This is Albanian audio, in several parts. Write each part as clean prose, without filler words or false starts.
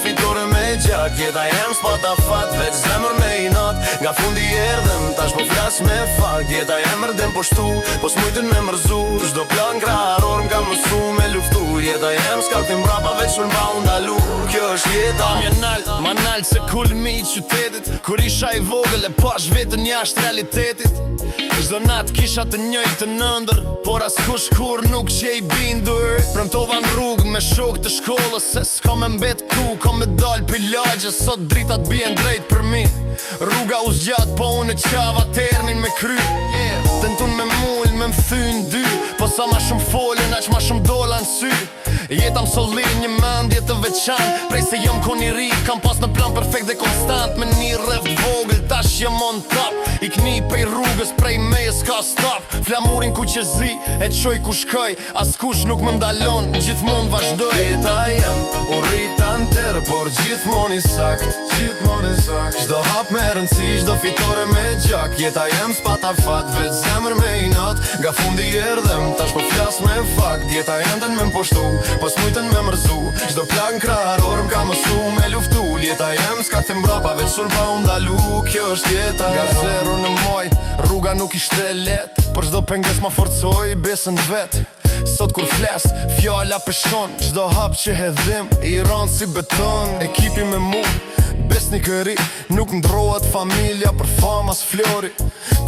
fitore me gjak. Jeta jem s'pata fat, veç zemër me i nat. Nga fundi erdhem, tash po flas me fakt. Jeta jem rdem po shtu, po s'mujtën me mërzu. Çdo plan krahëror m'ka mësu me luftu. Jeta jem s'ka t'im brapa, veç unë pa undalu. Kjo është jeta. Ma nalt se kulmi i qytetit. Kur isha i vogël e pash vetën jashtë realitetit. Çdo nat kisha të njëjtën ëndër, por askush kur nuk që i bindur. Premtova në rrugë me shok të shkollës, se s'ka me mbet ku, ka me dal pi lagje. Sot dritat bien drejt për mi. Rruga u zgjat, po unë qava termin me kry. Tentun me mull, me m'thyn dy, po sa ma shumë folën, aq ma shumë dola në sy. Jeta m'solli një mendje të veçan, prej se jom kon i ri, kam pas në plan perfekt dhe konstant. Me një rreft vogël, tash jem on top. I kni pej rrugës, prej meje s'ka stop. Flamurin ku që zi, e qoj ku shkoj. As kush nuk më ndalon, gjithmon vazhdoj. Jeta jem, u rrita në terë, por gjithmon i sakt. Çdo hap me rëndësi, çdo fitore me gjak. Jeta jem s'pata fat, veç zemër me i nat. Nga fundi erdhem, tash po flas me fakt. Jeta jem den me m'poshtu, po s'mujtën me mërzu. Çdo plan krahëror m'ka mësu me luftu. Jeta jem s'ka t'im brapa, veç unë pa undalu. Kjo është jeta. Nga zero në moj, rruga nuk ishte let. Por çdo penges ma forcoj besën vet. Sot kur fles, fjalla peshon. Çdo hap që hedhim, i ran si beton. Ekipi me mu, besni këri, nuk ndrohet familja për famas flori.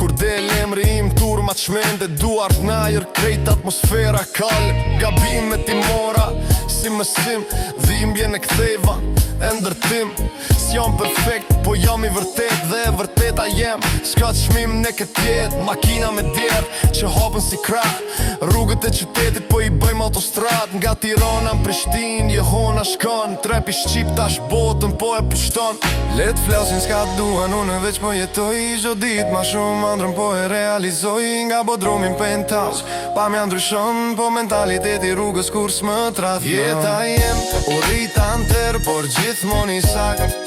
Kur del emri im turma t'shmende, duart n'ajër krejt atmosfera kall. Gabimet i mora, si mësim, dhimbje në ktheva, e ndërtim. S'jam perfekt, po jam i vërtet dhe vërteta jem. S'ka t'shmim në këtë jetë, makina me djerë që hapën si krah. Rrugët e qytetit po i bëjmë autostrat. Nga Tirana në Prishtinë, Jehona shkon. Trepi shqip tash botën po e pushton. Let flasin s'ka duan, unë veç po jetoj. Çdo ditë ma shumë andrëm po e realizoj. Nga bodrumin penthouse, pa mja ndryshon. Po mentaliteti rrugës kur s'më traf. Jeta jem, u rrita në terë, por gjithmon i sakt.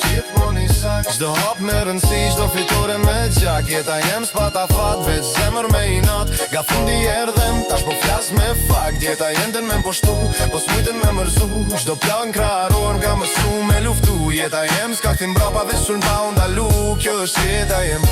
Çdo hap me rëndësi, çdo fitore me gjak. Jeta jem s'pata fat, veç zemër me i nat. Nga fundi erdhem, tash po flas me fakt. Jeta jem den me m'poshtu, po s'mujtën me mërzu. Çdo plan krahëror m'ka mësu me luftu. Jeta jem s'ka t'im brapa, veç unë pa undalu. Kjo është jeta jem.